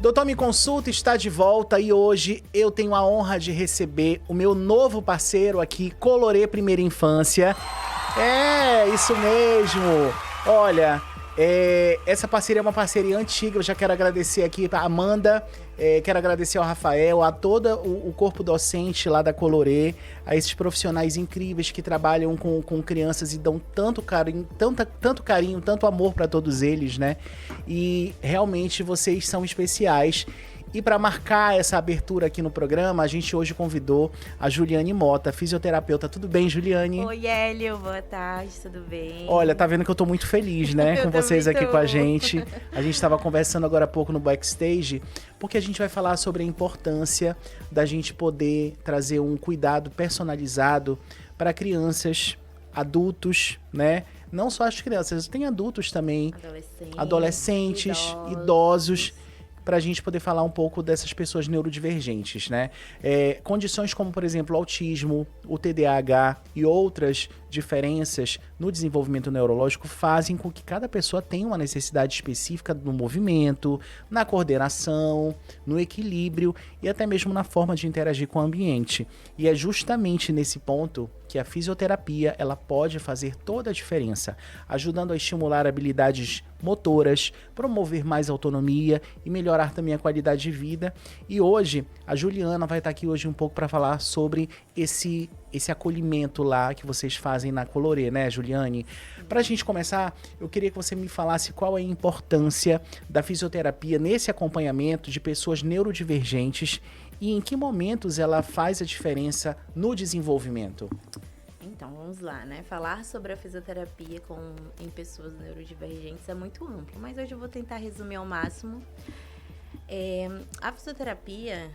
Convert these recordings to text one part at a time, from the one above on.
Doutor Me Consulta está de volta e hoje eu tenho a honra de receber o meu novo parceiro aqui, Colorê Primeira Infância. É, isso mesmo. Olha, essa parceria é uma parceria antiga, eu já quero agradecer aqui a Amanda, quero agradecer ao Rafael, a todo o corpo docente lá da Colorê, a esses profissionais incríveis que trabalham com crianças e dão tanto carinho, tanto carinho, tanto amor para todos eles, né? E realmente vocês são especiais. E para marcar essa abertura aqui no programa, a gente hoje convidou a Juliane Mota, fisioterapeuta. Tudo bem, Juliane? Oi, Hélio. Boa tarde, tudo bem? Olha, tá vendo que eu tô muito feliz, né, com vocês aqui com a gente. A gente tava conversando agora há pouco no backstage, porque a gente vai falar sobre a importância da gente poder trazer um cuidado personalizado para crianças, adultos, né? Não só as crianças, tem adultos também, adolescentes, idosos, para a gente poder falar um pouco dessas pessoas neurodivergentes, né? Condições como, por exemplo, o autismo, o TDAH e outras diferenças no desenvolvimento neurológico fazem com que cada pessoa tenha uma necessidade específica no movimento, na coordenação, no equilíbrio e até mesmo na forma de interagir com o ambiente. E é justamente nesse ponto que a fisioterapia ela pode fazer toda a diferença, ajudando a estimular habilidades motoras, promover mais autonomia e melhorar também a qualidade de vida. E hoje, a Juliana vai estar aqui hoje um pouco para falar sobre esse acolhimento lá que vocês fazem na Colorê, né, Juliane? Para a gente começar, eu queria que você me falasse qual é a importância da fisioterapia nesse acompanhamento de pessoas neurodivergentes e em que momentos ela faz a diferença no desenvolvimento. Então, vamos lá, né? Falar sobre a fisioterapia em pessoas neurodivergentes é muito amplo, mas hoje eu vou tentar resumir ao máximo. A fisioterapia,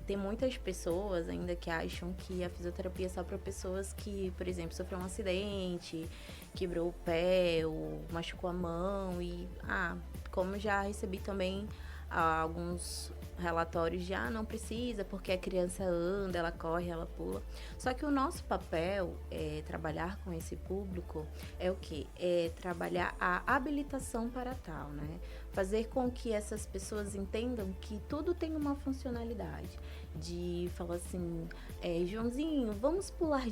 tem muitas pessoas ainda que acham que a fisioterapia é só para pessoas que, por exemplo, sofreram um acidente, quebrou o pé ou machucou a mão como já recebi também alguns relatórios de não precisa, porque a criança anda, ela corre, ela pula. Só que o nosso papel é trabalhar com esse público é o quê? É trabalhar a habilitação para tal, né? Fazer com que essas pessoas entendam que tudo tem uma funcionalidade. De falar assim, Joãozinho, vamos pular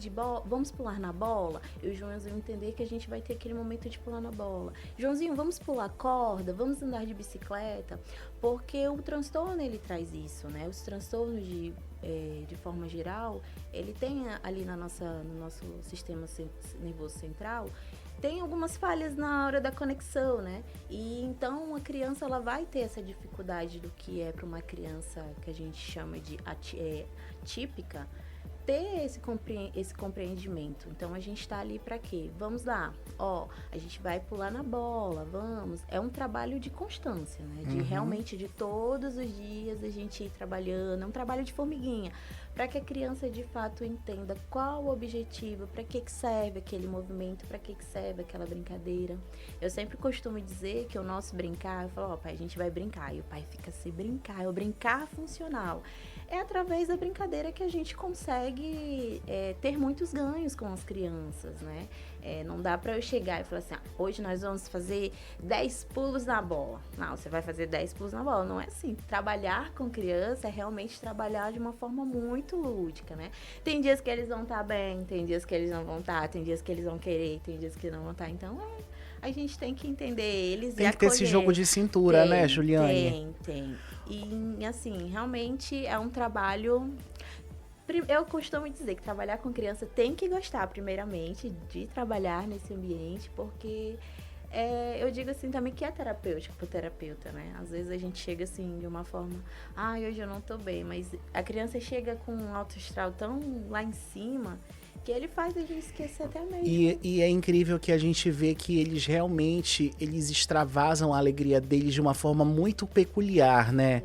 na bola? E o Joãozinho entender que a gente vai ter aquele momento de pular na bola. Joãozinho, vamos pular corda? Vamos andar de bicicleta? Porque o transtorno, ele traz isso, né? Os transtornos de forma geral, ele tem ali no nosso sistema nervoso central, tem algumas falhas na hora da conexão, né? E então a criança ela vai ter essa dificuldade do que é para uma criança que a gente chama de atípica, ter esse compreendimento. Então a gente tá ali para quê? Vamos lá, a gente vai pular na bola, vamos. É um trabalho de constância, né? De realmente de todos os dias a gente ir trabalhando, é um trabalho de formiguinha, para que a criança de fato entenda qual o objetivo, para que serve aquele movimento, para que serve aquela brincadeira. Eu sempre costumo dizer que o nosso brincar, eu falo, pai, a gente vai brincar, e o pai fica assim, brincar, é o brincar funcional. É através da brincadeira que a gente consegue ter muitos ganhos com as crianças, né? Não dá para eu chegar e falar assim, hoje nós vamos fazer 10 pulos na bola. Não, você vai fazer 10 pulos na bola. Não é assim. Trabalhar com criança é realmente trabalhar de uma forma muito lúdica, né? Tem dias que eles vão estar bem, tem dias que eles não vão estar, tem dias que eles vão querer, tem dias que não vão estar. Então, a gente tem que entender eles e acolher. Tem que ter esse jogo de cintura, né, Juliane? Tem. E, assim, realmente é um trabalho... Eu costumo dizer que trabalhar com criança tem que gostar, primeiramente, de trabalhar nesse ambiente, porque eu digo assim também que é terapêutico pro terapeuta, né? Às vezes a gente chega assim de uma forma, hoje eu não tô bem, mas a criança chega com um alto astral tão lá em cima que ele faz a gente esquecer até mesmo. E é incrível que a gente vê que eles realmente, eles extravasam a alegria deles de uma forma muito peculiar, né?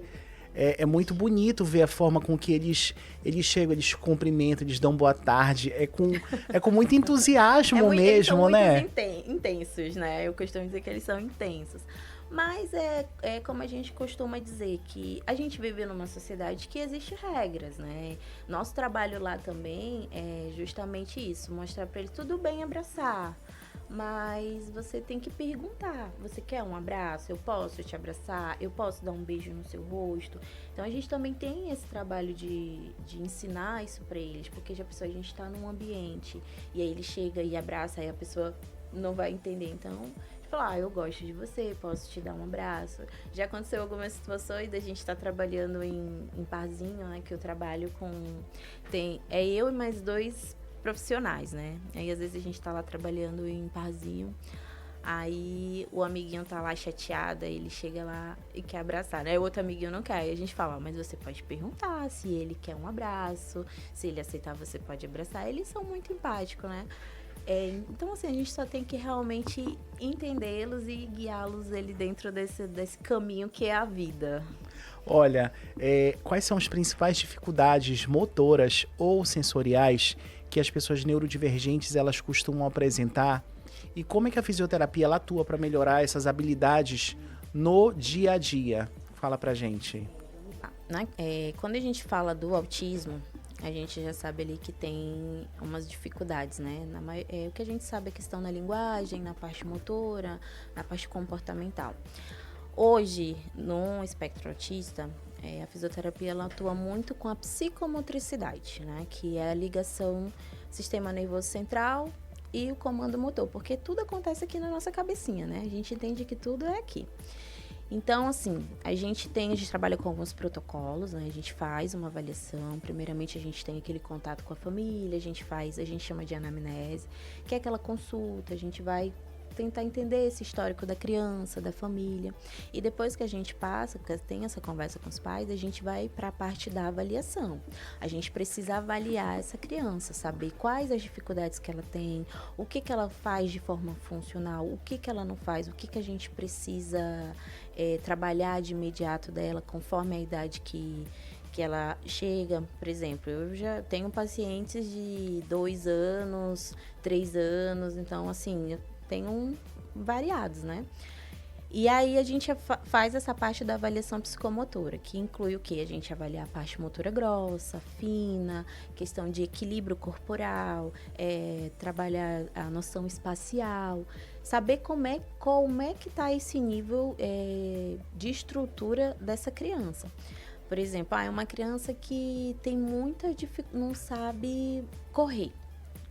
É muito bonito ver a forma com que eles chegam, eles cumprimentam, eles dão boa tarde. É com muito entusiasmo mesmo, eles são né? Muito intensos, né? Eu costumo dizer que eles são intensos. Mas é como a gente costuma dizer, que a gente vive numa sociedade que existe regras, né? Nosso trabalho lá também é justamente isso, mostrar para eles tudo bem abraçar. Mas você tem que perguntar. Você quer um abraço? Eu posso te abraçar? Eu posso dar um beijo no seu rosto? Então a gente também tem esse trabalho de ensinar isso pra eles, porque já pensou, a gente tá num ambiente e aí ele chega e abraça, aí a pessoa não vai entender. Então, falar, eu gosto de você, posso te dar um abraço. Já aconteceu algumas situações da gente estar trabalhando em parzinho, né? Que eu trabalho com. É eu e mais 2 profissionais, né? Aí às vezes a gente tá lá trabalhando em parzinho. Aí o amiguinho tá lá chateado, aí ele chega lá e quer abraçar, né? O outro amiguinho não quer. Aí a gente fala, mas você pode perguntar se ele quer um abraço, se ele aceitar, você pode abraçar. Eles são muito empáticos, né? Então, assim, a gente só tem que realmente entendê-los e guiá-los ele dentro desse caminho que é a vida. Olha, quais são as principais dificuldades motoras ou sensoriais que as pessoas neurodivergentes elas costumam apresentar? E como é que a fisioterapia ela atua para melhorar essas habilidades no dia a dia? Fala pra gente. Quando a gente fala do autismo, a gente já sabe ali que tem umas dificuldades, né? O que a gente sabe é a questão na linguagem, na parte motora, na parte comportamental. Hoje, no espectro autista, a fisioterapia ela atua muito com a psicomotricidade, né? Que é a ligação sistema nervoso central e o comando motor, porque tudo acontece aqui na nossa cabecinha, né? A gente entende que tudo é aqui. Então, assim, a gente trabalha com alguns protocolos, né? A gente faz uma avaliação. Primeiramente, a gente tem aquele contato com a família, a gente chama de anamnese, que é aquela consulta, a gente vai tentar entender esse histórico da criança, da família. E depois que a gente tem essa conversa com os pais, a gente vai para a parte da avaliação. A gente precisa avaliar essa criança, saber quais as dificuldades que ela tem, o que ela faz de forma funcional, o que ela não faz, o que a gente precisa trabalhar de imediato dela, conforme a idade que ela chega. Por exemplo, eu já tenho pacientes de 2 anos, 3 anos, então, assim, eu tenho variados, né? E aí a gente faz essa parte da avaliação psicomotora, que inclui o quê? A gente avalia a parte motora grossa, fina, questão de equilíbrio corporal, trabalhar a noção espacial, saber como é que está esse nível de estrutura dessa criança. Por exemplo, é uma criança que tem muita dificuldade, não sabe correr.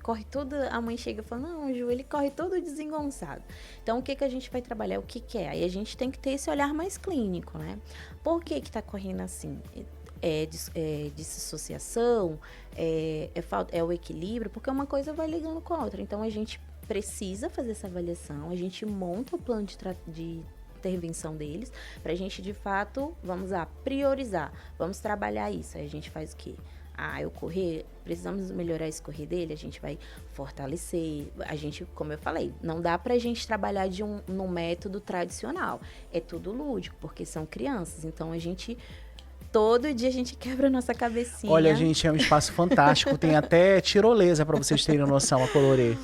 Corre tudo, a mãe chega e fala, não, Ju, ele corre todo desengonçado. Então, o que a gente vai trabalhar? O que é? Aí a gente tem que ter esse olhar mais clínico, né? Por que tá correndo assim? Dissociação, é o equilíbrio, porque uma coisa vai ligando com a outra. Então, a gente precisa fazer essa avaliação, a gente monta o plano de intervenção deles, pra gente, de fato, vamos lá, priorizar, vamos trabalhar isso. Aí a gente faz o quê? Eu correr, precisamos melhorar esse correr dele, a gente vai fortalecer. A gente, como eu falei, não dá pra gente trabalhar num método tradicional. É tudo lúdico, porque são crianças. Então, todo dia a gente quebra a nossa cabecinha. Olha, gente, é um espaço fantástico. Tem até tirolesa pra vocês terem noção, a Colorê.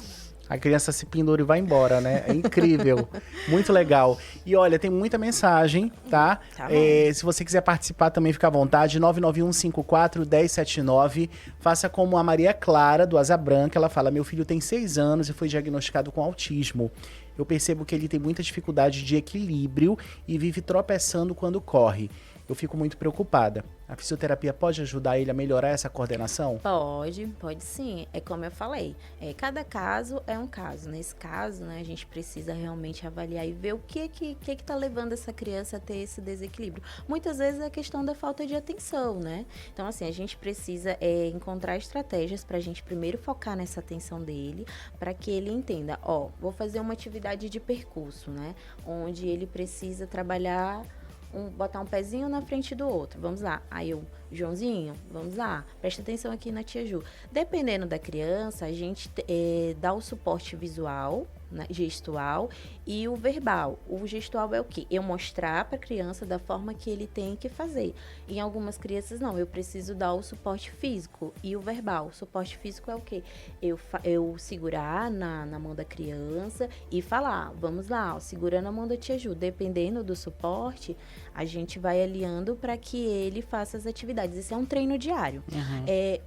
A criança se pendura e vai embora, né? É incrível. Muito legal. E olha, tem muita mensagem, tá? Se você quiser participar também, fica à vontade. 991541079. Faça como a Maria Clara, do Asa Branca. Ela fala, meu filho tem 6 anos e foi diagnosticado com autismo. Eu percebo que ele tem muita dificuldade de equilíbrio e vive tropeçando quando corre. Eu fico muito preocupada. A fisioterapia pode ajudar ele a melhorar essa coordenação? Pode sim. É como eu falei, cada caso é um caso. Nesse caso, né, a gente precisa realmente avaliar e ver o que tá levando essa criança a ter esse desequilíbrio. Muitas vezes é a questão da falta de atenção, né? Então, assim, a gente precisa encontrar estratégias para a gente primeiro focar nessa atenção dele, para que ele entenda, vou fazer uma atividade de percurso, né? Onde ele precisa trabalhar botar um pezinho na frente do outro. Vamos lá. Aí Joãozinho, vamos lá. Presta atenção aqui na tia Ju. Dependendo da criança, a gente dá o suporte visual, né, gestual e o verbal. O gestual é o quê? Eu mostrar para a criança da forma que ele tem que fazer. Em algumas crianças, não. Eu preciso dar o suporte físico e o verbal. O suporte físico é o quê? Eu segurar na mão da criança e falar, vamos lá, segura na mão da tia Ju. Dependendo do suporte, a gente vai alinhando para que ele faça as atividades. Isso é um treino diário.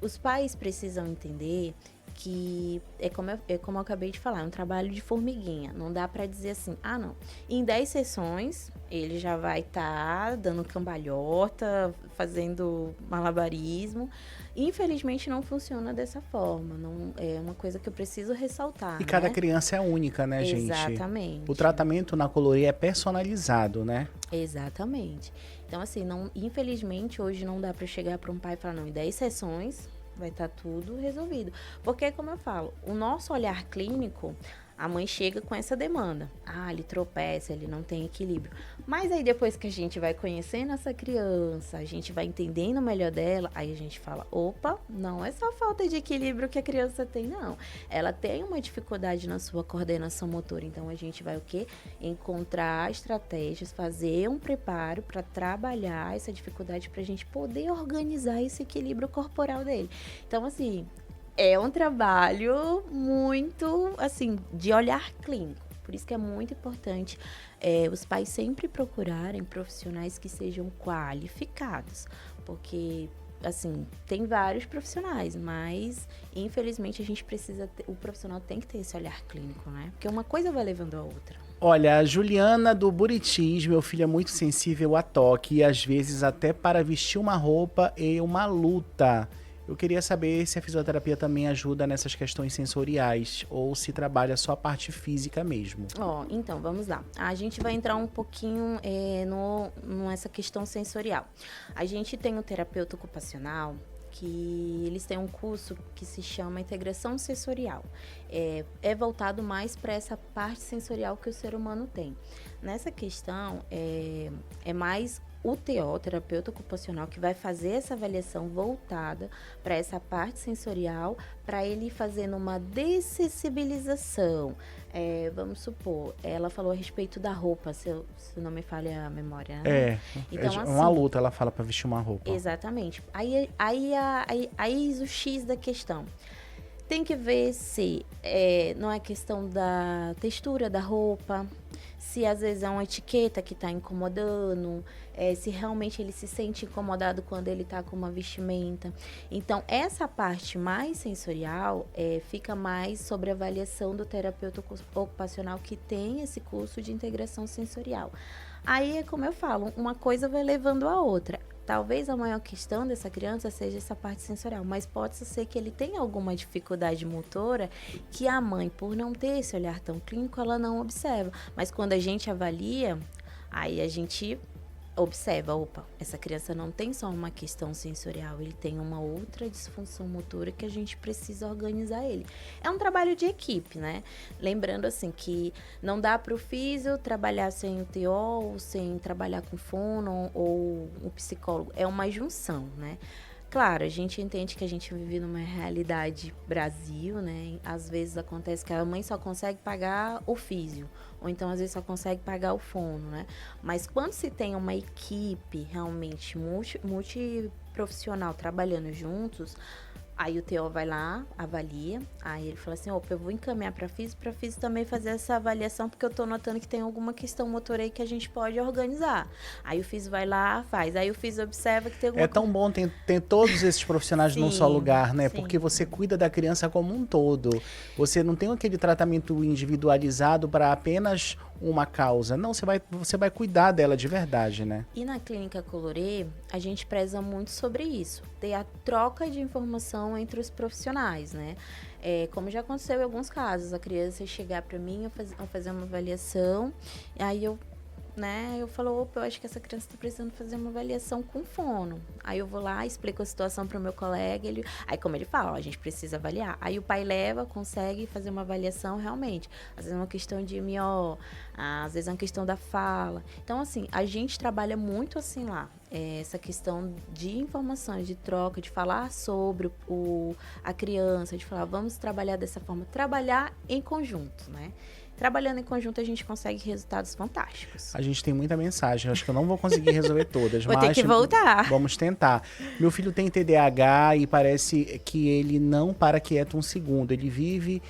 Os pais precisam entender que é como eu acabei de falar, é um trabalho de formiguinha. Não dá para dizer assim, não. Em 10 sessões, ele já vai estar dando cambalhota, fazendo malabarismo. Infelizmente, não funciona dessa forma. Não, é uma coisa que eu preciso ressaltar. E cada criança é única, né, gente? Exatamente. O tratamento na Colori é personalizado, né? Exatamente. Então, assim, infelizmente, hoje não dá para chegar para um pai e falar, não, em 10 sessões vai estar tudo resolvido. Porque, como eu falo, o nosso olhar clínico, a mãe chega com essa demanda. Ele tropeça, ele não tem equilíbrio. Mas aí depois que a gente vai conhecendo essa criança, a gente vai entendendo melhor dela, aí a gente fala, opa, não é só falta de equilíbrio que a criança tem, não. Ela tem uma dificuldade na sua coordenação motora. Então a gente vai o quê? Encontrar estratégias, fazer um preparo para trabalhar essa dificuldade para a gente poder organizar esse equilíbrio corporal dele. Então, assim, é um trabalho muito, assim, de olhar clínico. Por isso que é muito importante os pais sempre procurarem profissionais que sejam qualificados. Porque, assim, tem vários profissionais, mas, infelizmente, a gente precisa o profissional tem que ter esse olhar clínico, né? Porque uma coisa vai levando a outra. Olha, a Juliana do Buritis, meu filho é muito sensível a toque e às vezes até para vestir uma roupa e uma luta. Eu queria saber se a fisioterapia também ajuda nessas questões sensoriais ou se trabalha só a parte física mesmo. Então, vamos lá. A gente vai entrar um pouquinho nessa questão sensorial. A gente tem o terapeuta ocupacional, que eles têm um curso que se chama Integração Sensorial. É voltado mais para essa parte sensorial que o ser humano tem. Nessa questão, é mais o TO, terapeuta ocupacional, que vai fazer essa avaliação voltada para essa parte sensorial, para ele fazendo uma dessensibilização. Vamos supor, ela falou a respeito da roupa, se não me falha a memória, né? Então, é uma luta, ela fala para vestir uma roupa. Exatamente. Aí o X da questão. Tem que ver se não é questão da textura da roupa, se às vezes é uma etiqueta que está incomodando, se realmente ele se sente incomodado quando ele está com uma vestimenta. Então, essa parte mais sensorial fica mais sobre a avaliação do terapeuta ocupacional que tem esse curso de integração sensorial. Aí, como eu falo, uma coisa vai levando a outra. Talvez a maior questão dessa criança seja essa parte sensorial, mas pode ser que ele tenha alguma dificuldade motora que a mãe, por não ter esse olhar tão clínico, ela não observa. Mas quando a gente avalia, aí a gente observa, essa criança não tem só uma questão sensorial, ele tem uma outra disfunção motora que a gente precisa organizar ele. É um trabalho de equipe, né? Lembrando, assim, que não dá para o físio trabalhar sem o TO, ou sem trabalhar com fono, ou o psicólogo. É uma junção, né? Claro, a gente entende que a gente vive numa realidade Brasil, né? Às vezes acontece que a mãe só consegue pagar o físio, ou então às vezes só consegue pagar o fono, né? Mas quando se tem uma equipe realmente multiprofissional trabalhando juntos, aí o TO vai lá, avalia, aí ele fala assim, eu vou encaminhar para físio também fazer essa avaliação, porque eu tô notando que tem alguma questão motora aí que a gente pode organizar. Aí o físio vai lá, faz. Aí o físio observa que tem alguma tão bom ter todos esses profissionais num só lugar, né? Sim. Porque você cuida da criança como um todo. Você não tem aquele tratamento individualizado para apenas uma causa. Não, você vai cuidar dela de verdade, né? E na Clínica Colorê, a gente preza muito sobre isso. Ter a troca de informação entre os profissionais, né? Como já aconteceu em alguns casos, a criança chegar para mim, eu fazer uma avaliação, e aí eu falo, eu acho que essa criança está precisando fazer uma avaliação com fono. Aí eu vou lá, explico a situação para o meu colega, aí como ele fala, a gente precisa avaliar. Aí o pai leva, consegue fazer uma avaliação realmente. Às vezes é uma questão de MO, às vezes é uma questão da fala. Então, assim, a gente trabalha muito assim lá. Essa questão de informações, de troca, de falar sobre a criança, de falar, vamos trabalhar dessa forma. Trabalhar em conjunto, né? Trabalhando em conjunto, a gente consegue resultados fantásticos. A gente tem muita mensagem. Acho que eu não vou conseguir resolver todas. Vou ter que voltar. Vamos tentar. Meu filho tem TDAH e parece que ele não para quieto um segundo. Ele vive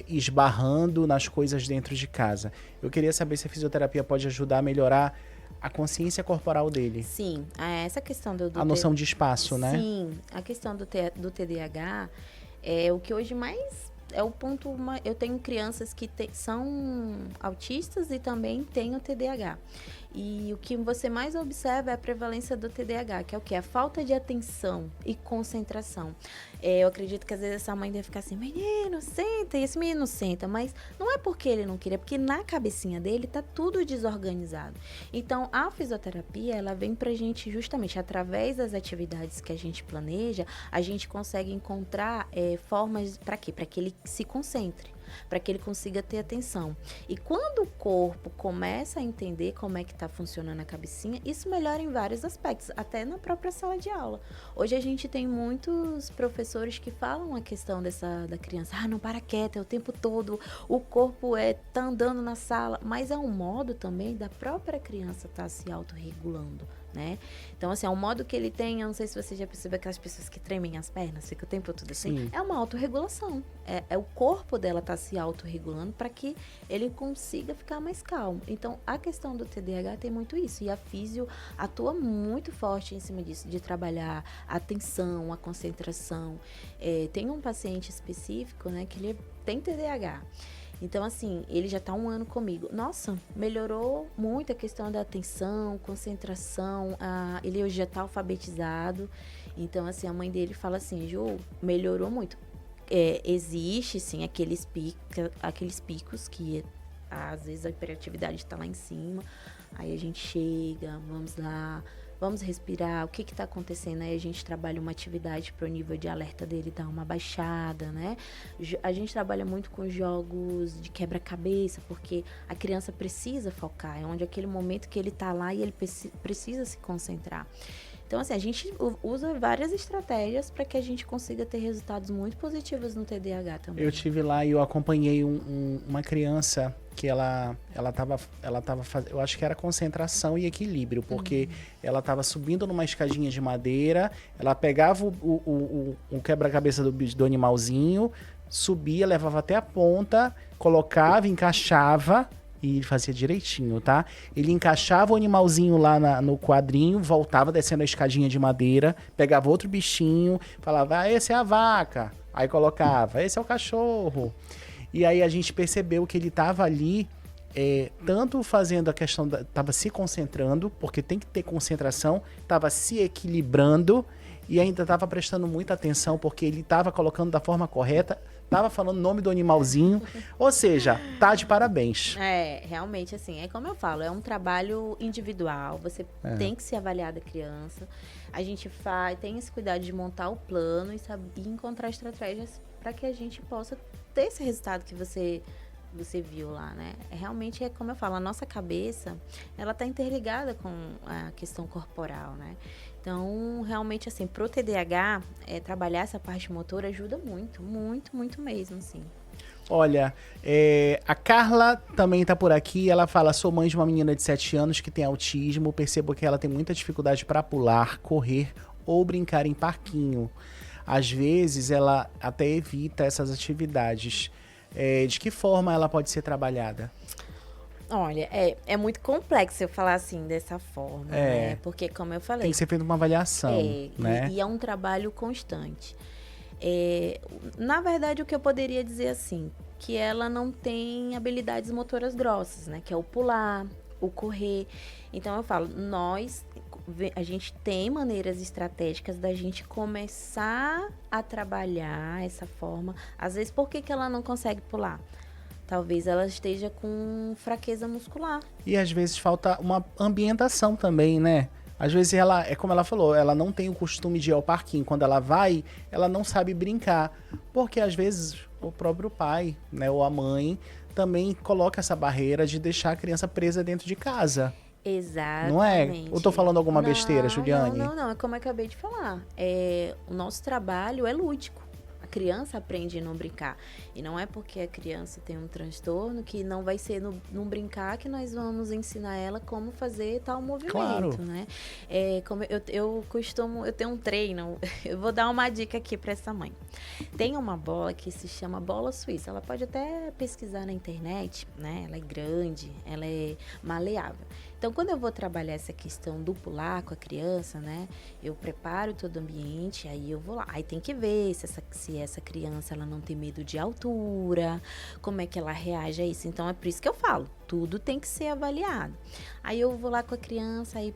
esbarrando nas coisas dentro de casa. Eu queria saber se a fisioterapia pode ajudar a melhorar a consciência corporal dele. Sim. Essa questão a noção de espaço, né? Sim. A questão do TDAH... O que hoje mais é o ponto... Eu tenho crianças que são autistas e também têm o TDAH. E o que você mais observa é a prevalência do TDAH, que é o quê? A falta de atenção e concentração. Eu acredito que às vezes essa mãe deve ficar assim, menino, senta, e esse menino senta, mas não é porque ele não queria, é porque na cabecinha dele tá tudo desorganizado. Então, a fisioterapia, ela vem pra gente justamente, através das atividades que a gente planeja, a gente consegue encontrar formas, para quê? Para que ele se concentre, para que ele consiga ter atenção. E quando o corpo começa a entender como é que está funcionando a cabecinha, isso melhora em vários aspectos, até na própria sala de aula. Hoje a gente tem muitos professores que falam a questão da criança, não para quieta, é o tempo todo, o corpo tá andando na sala, mas é um modo também da própria criança estar se autorregulando, né? Então, assim, é um modo que ele tem, eu não sei se você já percebeu aquelas pessoas que tremem as pernas, fica o tempo todo assim, Sim. é uma autorregulação. É o corpo dela tá se autorregulando para que ele consiga ficar mais calmo. Então, a questão do TDAH tem muito isso, e a físio atua muito forte em cima disso, de trabalhar a atenção, a concentração. Tem um paciente específico, né, que ele tem TDAH. Então, assim, ele já está 1 ano comigo. Nossa, melhorou muito a questão da atenção, concentração. Ele hoje já está alfabetizado. Então, assim, a mãe dele fala assim, Ju, melhorou muito. Existe, sim, aqueles picos que às vezes a hiperatividade está lá em cima. Aí a gente chega, vamos lá, vamos respirar, o que está acontecendo? Aí a gente trabalha uma atividade para o nível de alerta dele dar uma baixada, né? A gente trabalha muito com jogos de quebra-cabeça, porque a criança precisa focar, é onde aquele momento que ele está lá e ele precisa se concentrar. Então, assim, a gente usa várias estratégias para que a gente consiga ter resultados muito positivos no TDAH também. Eu tive lá e eu acompanhei uma criança que ela tava fazendo, eu acho que era concentração e equilíbrio, porque ela estava subindo numa escadinha de madeira, ela pegava o quebra-cabeça do animalzinho, subia, levava até a ponta, colocava, encaixava, e fazia direitinho, tá? Ele encaixava o animalzinho lá no quadrinho, voltava descendo a escadinha de madeira, pegava outro bichinho, falava, esse é a vaca. Aí colocava, esse é o cachorro. E aí a gente percebeu que ele estava ali, tanto fazendo a questão, estava se concentrando, porque tem que ter concentração, estava se equilibrando e ainda estava prestando muita atenção, porque ele estava colocando da forma correta, tava falando o nome do animalzinho, ou seja, tá de parabéns. Realmente, assim, é como eu falo, é um trabalho individual, você tem que se avaliar da criança, a gente tem esse cuidado de montar o plano e encontrar estratégias para que a gente possa ter esse resultado que você viu lá, né? Realmente é como eu falo, a nossa cabeça, ela tá interligada com a questão corporal, né? Então, realmente, assim, pro TDAH, trabalhar essa parte motora ajuda muito, muito, muito mesmo, assim. Olha, a Carla também tá por aqui, ela fala, sou mãe de uma menina de 7 anos que tem autismo, percebo que ela tem muita dificuldade para pular, correr ou brincar em parquinho. Às vezes, ela até evita essas atividades. De que forma ela pode ser trabalhada? Olha, é muito complexo eu falar assim, dessa forma, né? Porque, como eu falei... Tem que ser feita uma avaliação, né? E é um trabalho constante. Na verdade, o que eu poderia dizer assim, que ela não tem habilidades motoras grossas, né? Que é o pular, o correr. Então, eu falo, a gente tem maneiras estratégicas da gente começar a trabalhar essa forma. Às vezes, por que ela não consegue pular? Talvez ela esteja com fraqueza muscular. E às vezes falta uma ambientação também, né? Às vezes ela, como ela falou, ela não tem o costume de ir ao parquinho. Quando ela vai, ela não sabe brincar. Porque às vezes o próprio pai, né, ou a mãe, também coloca essa barreira de deixar a criança presa dentro de casa. Exatamente. Não é? Ou tô falando alguma besteira, Juliane? Não. É como eu acabei de falar. O nosso trabalho é lúdico. A criança aprende a não brincar. E não é porque a criança tem um transtorno que não vai ser no brincar que nós vamos ensinar ela como fazer tal movimento, claro, né? Como eu tenho um treino, eu vou dar uma dica aqui para essa mãe. Tem uma bola que se chama bola suíça. Ela pode até pesquisar na internet, né? Ela é grande, ela é maleável. Então, quando eu vou trabalhar essa questão do pular com a criança, né? Eu preparo todo o ambiente, aí eu vou lá. Aí tem que ver se essa criança ela não tem medo de altura, como é que ela reage a isso. Então, é por isso que eu falo, tudo tem que ser avaliado. Aí eu vou lá com a criança, aí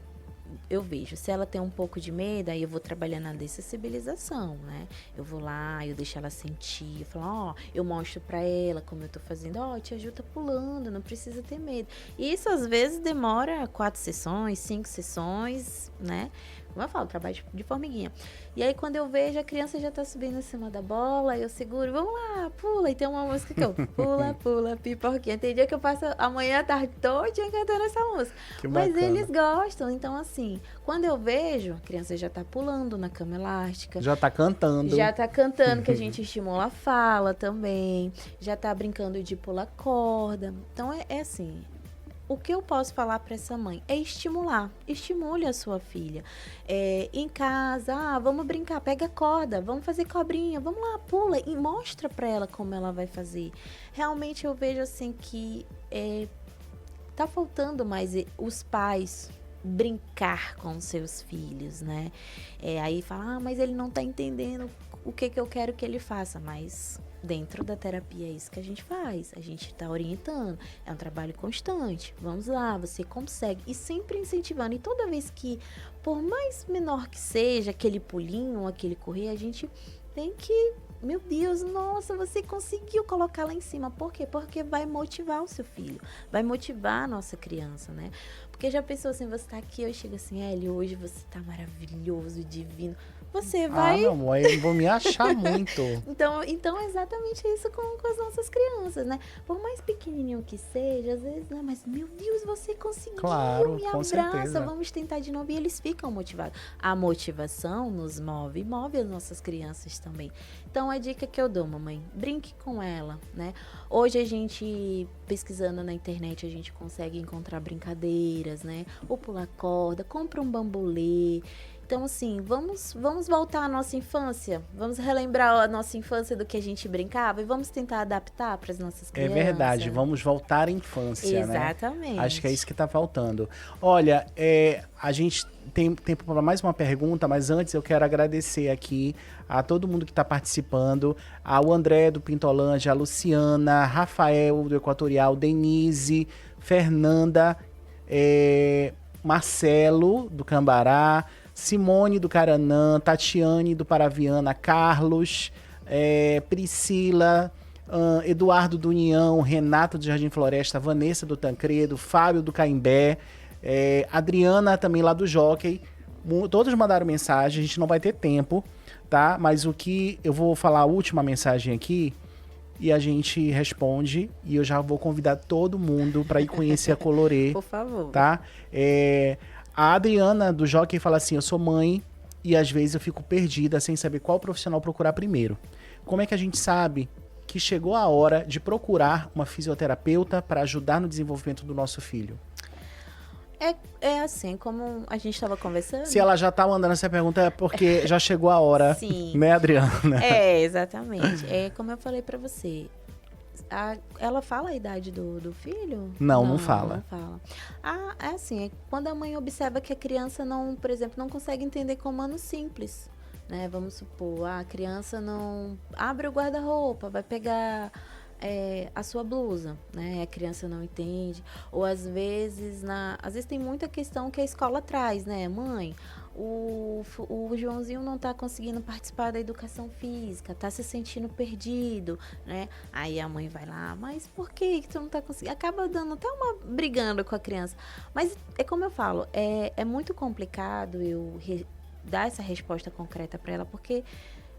eu vejo, se ela tem um pouco de medo, aí eu vou trabalhar na dessensibilização, né? Eu vou lá, eu deixo ela sentir, eu falo, eu mostro pra ela como eu tô fazendo, tia Ju tá pulando, não precisa ter medo. E isso às vezes demora 4 sessões, 5 sessões, né? Como eu falo, trabalho de formiguinha. E aí, quando eu vejo, a criança já tá subindo em cima da bola, eu seguro, vamos lá, pula. E tem uma música que eu pula, pula, pipoquinha. Tem dia que eu passo a manhã, a tarde toda cantando essa música. Mas eles gostam. Então, assim, quando eu vejo, a criança já tá pulando na cama elástica. Já tá cantando. Já tá cantando, que a gente estimula a fala também. Já tá brincando de pular corda. Então, é assim... O que eu posso falar para essa mãe é estimular. Estimule a sua filha. Em casa, vamos brincar, pega a corda, vamos fazer cobrinha, vamos lá, pula e mostra para ela como ela vai fazer. Realmente eu vejo assim que tá faltando mais os pais brincar com seus filhos, né? Aí fala, mas ele não tá entendendo o que eu quero que ele faça, mas... Dentro da terapia é isso que a gente faz, a gente está orientando, é um trabalho constante, vamos lá, você consegue, e sempre incentivando, e toda vez que, por mais menor que seja, aquele pulinho, aquele correr, a gente tem que, meu Deus, nossa, você conseguiu colocar lá em cima, por quê? Porque vai motivar o seu filho, vai motivar a nossa criança, né? Porque já pensou assim, você tá aqui, eu chego assim, Hélio, hoje você tá maravilhoso, divino, você vai... meu amor, eu vou me achar muito. Então é exatamente isso com as nossas crianças, né? Por mais pequenininho que seja, às vezes, né? Mas, meu Deus, você conseguiu, claro, me com abraça, certeza. vamos tentar de novo. E eles ficam motivados. A motivação nos move as nossas crianças também. Então, a dica que eu dou, mamãe, brinque com ela, né? Hoje a gente, pesquisando na internet, a gente consegue encontrar brincadeiras, né? Ou pular corda, compra um bambolê. Então, assim, vamos voltar à nossa infância, vamos relembrar a nossa infância do que a gente brincava e vamos tentar adaptar para as nossas crianças. É verdade, vamos voltar à infância, Exatamente. Né? Acho que é isso que está faltando. Olha, a gente tem tempo para mais uma pergunta, mas antes eu quero agradecer aqui a todo mundo que está participando, ao André do Pintolândia, a Luciana, Rafael do Equatorial, Denise, Fernanda, Marcelo do Cambará, Simone do Caranã, Tatiane do Paraviana, Carlos, Priscila, Eduardo do União, Renato do Jardim Floresta, Vanessa do Tancredo, Fábio do Caimbé, Adriana também lá do Jockey. Todos mandaram mensagem, a gente não vai ter tempo, tá? Mas o que eu vou falar a última mensagem aqui e a gente responde e eu já vou convidar todo mundo para ir conhecer a Colorê. Por favor. Tá? A Adriana do Jockey fala assim, eu sou mãe e às vezes eu fico perdida sem saber qual profissional procurar primeiro. Como é que a gente sabe que chegou a hora de procurar uma fisioterapeuta para ajudar no desenvolvimento do nosso filho? É assim, como a gente estava conversando. Se ela já tá mandando essa pergunta é porque já chegou a hora, sim. Né, Adriana? Exatamente. Como eu falei para você, ela fala a idade do filho? Não fala. Não fala. É assim, quando a mãe observa que a criança não, por exemplo, não consegue entender comandos simples, né? Vamos supor, a criança não abre o guarda-roupa, vai pegar a sua blusa, né? A criança não entende. Ou às vezes tem muita questão que a escola traz, né? Mãe, o Joãozinho não tá conseguindo participar da educação física, tá se sentindo perdido, né? Aí a mãe vai lá, mas por que tu não tá conseguindo? Acaba dando até brigando com a criança. Mas é como eu falo, é muito complicado eu dar essa resposta concreta para ela, porque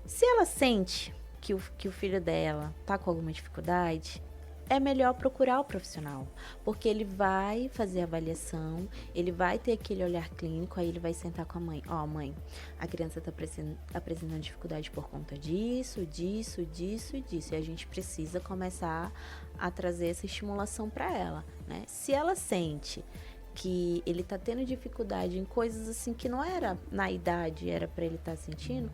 se ela sente que o filho dela tá com alguma dificuldade, é melhor procurar o profissional, porque ele vai fazer a avaliação, ele vai ter aquele olhar clínico, aí ele vai sentar com a mãe. Mãe, a criança tá apresentando dificuldade por conta disso, disso, disso e disso, e a gente precisa começar a trazer essa estimulação para ela, né? Se ela sente que ele tá tendo dificuldade em coisas assim que não era na idade, era para ele estar sentindo,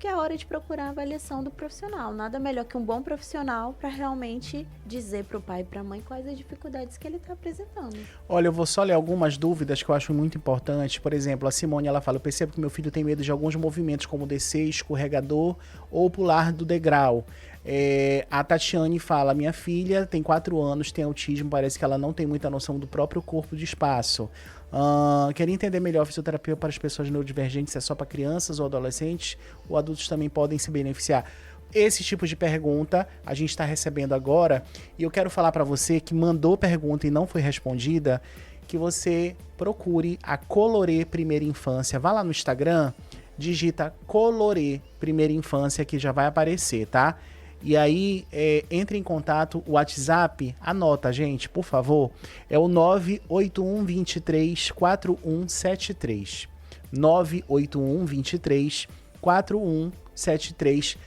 que é a hora de procurar a avaliação do profissional. Nada melhor que um bom profissional para realmente dizer para o pai e para a mãe quais as dificuldades que ele está apresentando. Olha, eu vou só ler algumas dúvidas que eu acho muito importantes. Por exemplo, a Simone, ela fala: eu percebo que meu filho tem medo de alguns movimentos, como descer, escorregador ou pular do degrau. A Tatiane fala: minha filha tem 4 anos, tem autismo, parece que ela não tem muita noção do próprio corpo de espaço. Queria entender melhor a fisioterapia para as pessoas neurodivergentes, se é só para crianças ou adolescentes, ou adultos também podem se beneficiar. Esse tipo de pergunta a gente está recebendo agora, e eu quero falar para você que mandou pergunta e não foi respondida, que você procure a Colorê Primeira Infância. Vá lá no Instagram, digita Colorê Primeira Infância, que já vai aparecer, tá? E aí, entre em contato, o WhatsApp, anota, gente, por favor, é o 981 23 4173. 981 23 4173.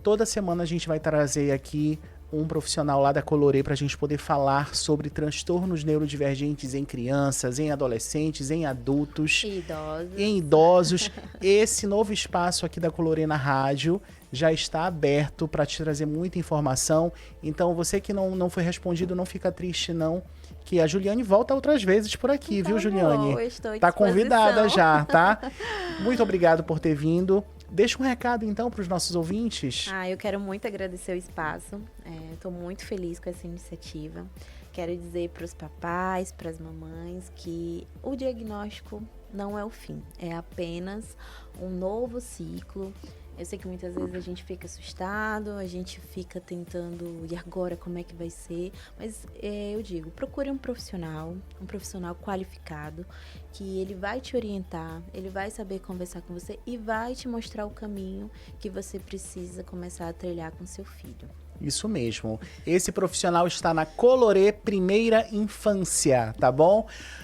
Toda semana a gente vai trazer aqui um profissional lá da Colorê para a gente poder falar sobre transtornos neurodivergentes em crianças, em adolescentes, em adultos, em idosos. Esse novo espaço aqui da Colorê na rádio já está aberto para te trazer muita informação. Então, você que não foi respondido, não fica triste, não, que a Juliane volta outras vezes por aqui, viu, Juliane? Tá convidada já, tá? Muito obrigado por ter vindo. Deixa um recado, então, para os nossos ouvintes. Eu quero muito agradecer o espaço. Estou muito feliz com essa iniciativa. Quero dizer para os papais, para as mamães, que o diagnóstico não é o fim. É apenas um novo ciclo. Eu sei que muitas vezes a gente fica assustado, a gente fica tentando, e agora como é que vai ser? Mas eu digo, procure um profissional qualificado, que ele vai te orientar, ele vai saber conversar com você e vai te mostrar o caminho que você precisa começar a trilhar com seu filho. Isso mesmo. Esse profissional está na Colorê Primeira Infância, tá bom?